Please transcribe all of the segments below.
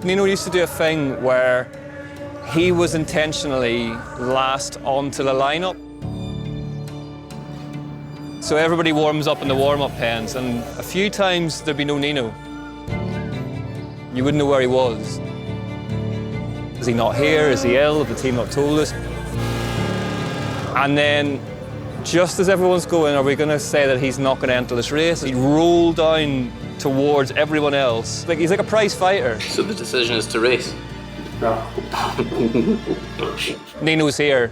Nino used to do a thing where he was intentionally last onto the lineup. So everybody warms up in the warm-up pens, and a few times there'd be no Nino. You wouldn't know where he was. Is he not here? Is he ill? Have the team not told us? And then, just as everyone's going, are we going to say that he's not going to enter this race? He'd roll down towards everyone else. He's like a prize fighter. So the decision is to race? No. Nino's here.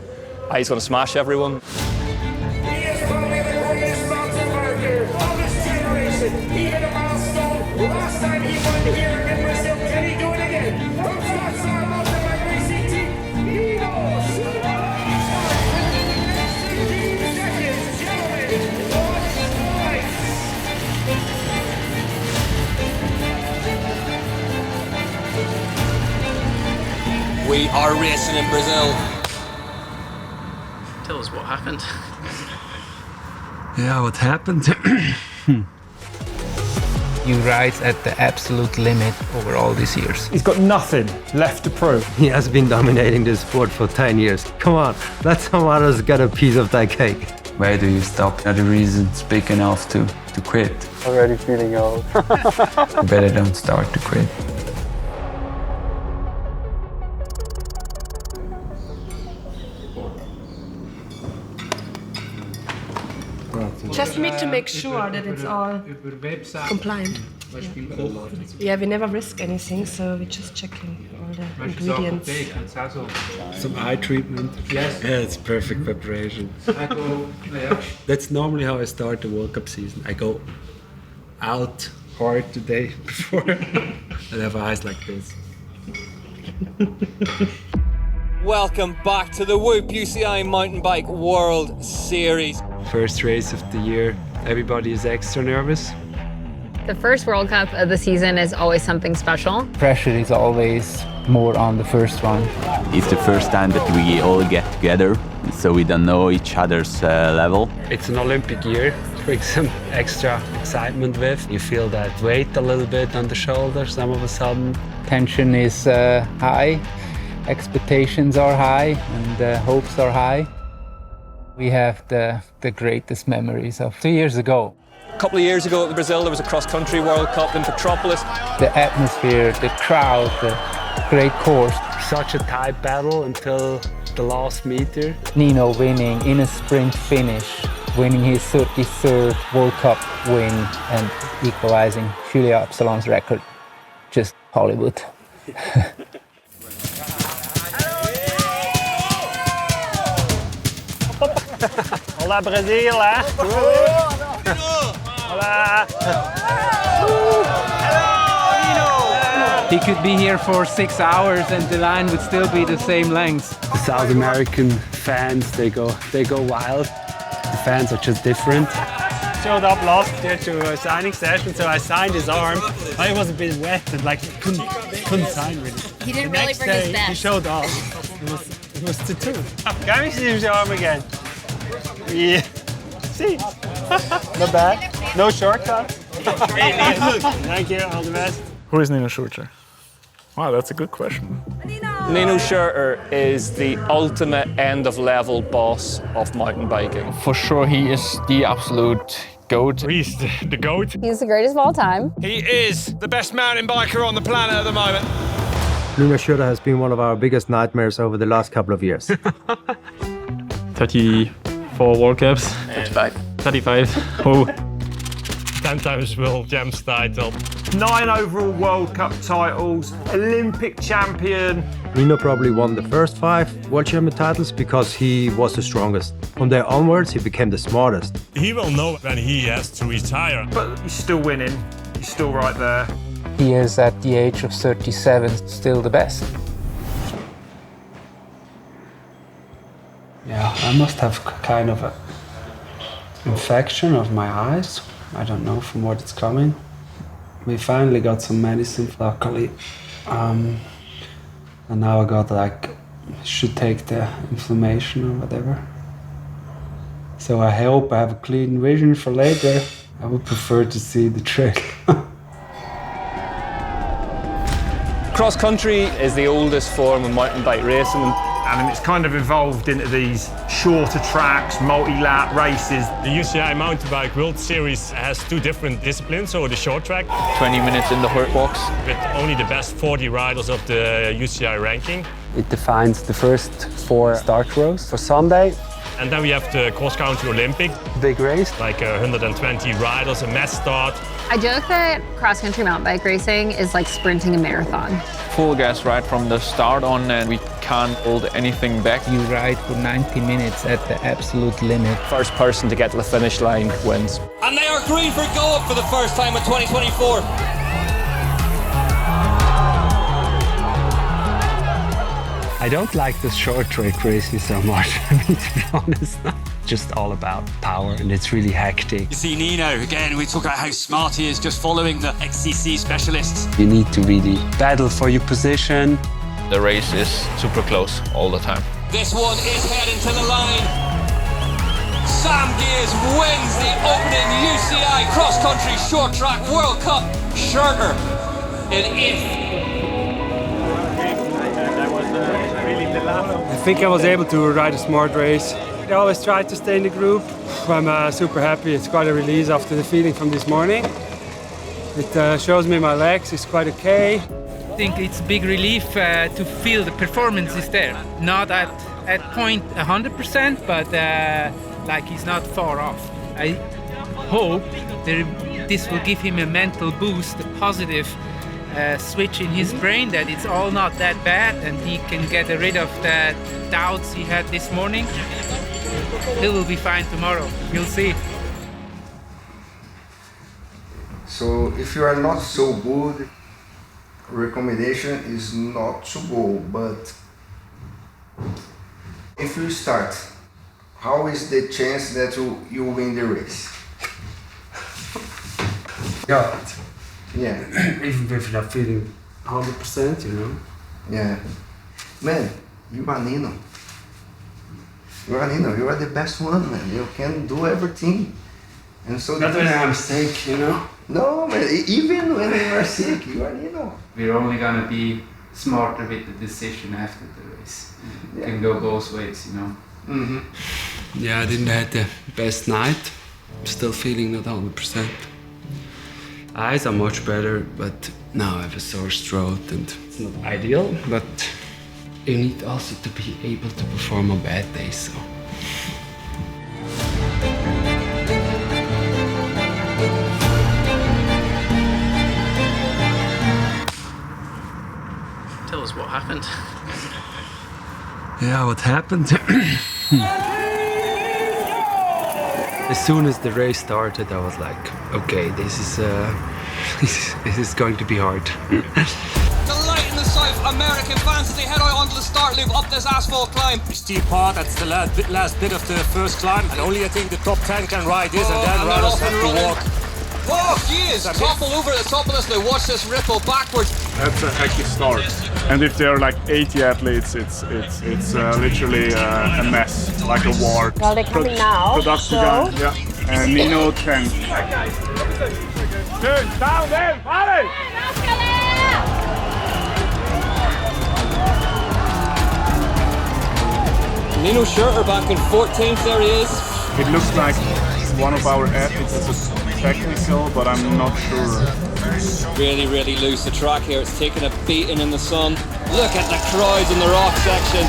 He's going to smash everyone. He is probably the greatest mountain biker of this generation. He hit a milestone last time he won here in Brazil. Can he do it again? From Scottsdale Mountain Bike Racing Team, Nino Schurter. Within the next 15 seconds, gentlemen, watch lights. We are racing in Brazil. Tell us what happened. Yeah, what happened? He rides at the absolute limit over all these years. He's got nothing left to prove. He has been dominating this sport for 10 years. Come on, let some others get a piece of that cake. Where do you stop? Are the reasons big enough to quit? Already feeling old. You better don't start to quit. Just need to make sure that it's all compliant. Yeah, we never risk anything, so we're just checking all the ingredients. Some eye treatment. Yes. Yeah, it's perfect preparation. That's normally how I start the World Cup season. I go out hard the day before and have eyes like this. Welcome back to the Whoop UCI Mountain Bike World Series. First race of the year, everybody is extra nervous. The first World Cup of the season is always something special. Pressure is always more on the first one. It's the first time that we all get together, so we don't know each other's level. It's an Olympic year, it brings some extra excitement with. You feel that weight a little bit on the shoulders all of a sudden. Tension is high, expectations are high, and hopes are high. We have the greatest memories of 2 years ago. A couple of years ago at Brazil, there was a cross-country World Cup in Petropolis. The atmosphere, the crowd, the great course. Such a tight battle until the last meter. Nino winning in a sprint finish, winning his 33rd World Cup win and equalizing Julia Absalon's record. Just Hollywood. Hola Brazil, eh? Hola. He could be here for 6 hours and the line would still be the same length. The South American fans, they go wild. The fans are just different. Showed up last year to a signing session, so I signed his arm. But it was a bit wet and couldn't sign really. He didn't The really next bring his day, best. he showed up. It was tattoo. Can we see his arm again? Yeah. See? Not bad. No shortcut. Thank you. All the best. Who is Nino Schurter? Wow, that's a good question. Nino Schurter is the ultimate end-of-level boss of mountain biking. For sure, he is the absolute GOAT. He's the GOAT. He's the greatest of all time. He is the best mountain biker on the planet at the moment. Nino Schurter has been one of our biggest nightmares over the last couple of years. 34 World Cups. 35. Oh. 10 times World Gems title. 9 overall World Cup titles. Olympic champion. Nino probably won the first 5 World Champion titles because he was the strongest. From there onwards, he became the smartest. He will know when he has to retire. But he's still winning. He's still right there. He is at the age of 37 still the best. Yeah, I must have kind of an infection of my eyes. I don't know from what it's coming. We finally got some medicine, luckily. And now I got should take the inflammation or whatever. So I hope I have a clean vision for later. I would prefer to see the trail. Cross country is the oldest form of mountain bike racing. And it's kind of evolved into these shorter tracks, multi-lap races. The UCI Mountain Bike World Series has two different disciplines, so the short track. 20 minutes in the hurt box. With only the best 40 riders of the UCI ranking. It defines the first 4 start rows for Sunday. And then we have the cross-country Olympic. Big race. Like 120 riders, a mass start. I joke that cross-country mountain bike racing is like sprinting a marathon. Full gas right from the start on, and we can't hold anything back. You ride for 90 minutes at the absolute limit. First person to get to the finish line wins. And they are green for go-up for the first time in 2024. I don't like the short track races so much, I mean, to be honest. Just all about power, and it's really hectic. You see Nino, again, we talk about how smart he is just following the XCC specialists. You need to really battle for your position. The race is super close all the time. This one is heading to the line. Sam Gears wins the opening UCI Cross Country Short Track World Cup shorter in 8th. I think I was able to ride a smart race. I always try to stay in the group. I'm super happy. It's quite a release after the feeling from this morning. It shows me my legs is quite okay. I think it's a big relief to feel the performance is there. Not at point 100%, but like he's not far off. I hope this will give him a mental boost, a positive switch in his brain that it's all not that bad and he can get rid of the doubts he had this morning. He will be fine tomorrow. You'll see. So if you are not so good, recommendation is not to go, but if you start, how is the chance that you win the race? Yeah. Yeah. Even if you're not feeling 100%, you know? Yeah. Man, you are Nino. You are Nino, you are the best one, man. You can do everything. And so Not when I'm sick, you know? No, man, even when you are sick, you are Nino. We're only gonna be smarter with the decision after the race. It can go both ways, you know? Mm-hmm. Yeah, I didn't have the best night. I'm still feeling not 100%. Eyes are much better, but now I have a sore throat and it's not ideal, but you need also to be able to perform on bad days, so. Tell us what happened. Yeah, what happened? As soon as the race started, I was like, okay, this is going to be hard. Delight in the South American fans as they head out onto the start loop up this asphalt climb. Steep part, that's the last bit of the first climb. And only I think the top 10 can ride this, and then riders have to walk. Oh, he is topple over the top of this. Now watch this ripple backwards. That's a hecky start. And if there are like 80 athletes, it's literally a mess, like a war. Well, they're coming now. Production gun, yeah. And Nino 10. Turn down there, Vale! Nino Schurter back in 14th. There he is. It looks like one of our athletes is technical, but I'm not sure. Really, really loose the track here. It's taking a beating in the sun. Look at the crowds in the rock section.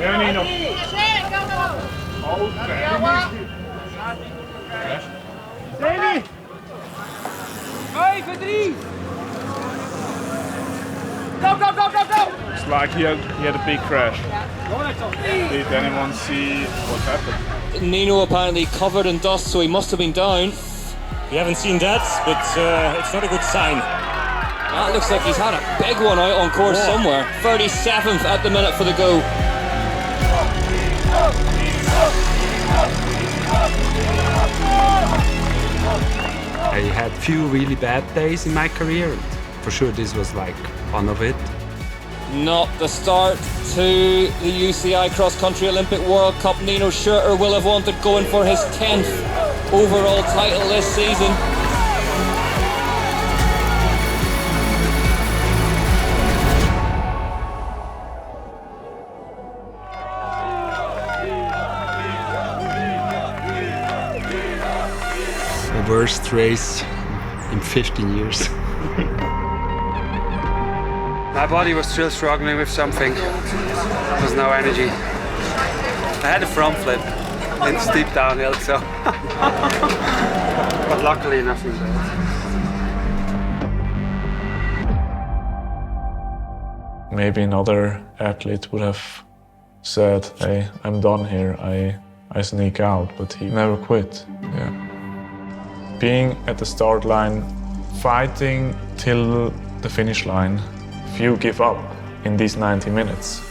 There, Nino. Davy! 5 3! Go, go, go, go, go! It's like he had a big crash. Did anyone see what happened? Nino apparently covered in dust, so he must have been down. We haven't seen that, but it's not a good sign. That looks like he's had a big one out on course somewhere. 37th at the minute for the go. I had few really bad days in my career. For sure, this was like one of it. not the start to the UCI Cross Country Olympic World Cup. Nino Schurter will have wanted going for his 10th overall title this season. The worst race in 15 years. My body was still struggling with something. There was no energy. I had a front flip in steep downhill, so. But luckily, nothing bad. Maybe another athlete would have said, hey, I'm done here, I sneak out, but he never quit. Yeah. Being at the start line, fighting till the finish line. If you give up in these 90 minutes,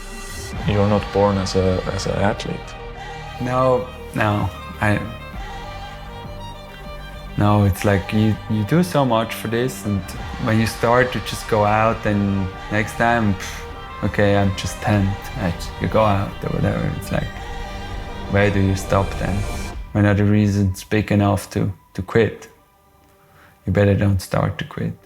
you're not born as an athlete. No, it's like you do so much for this, and when you start to just go out, and next time, okay, I'm just 10th. You go out or whatever. It's like, where do you stop then? When are the reasons big enough to quit? You better don't start to quit.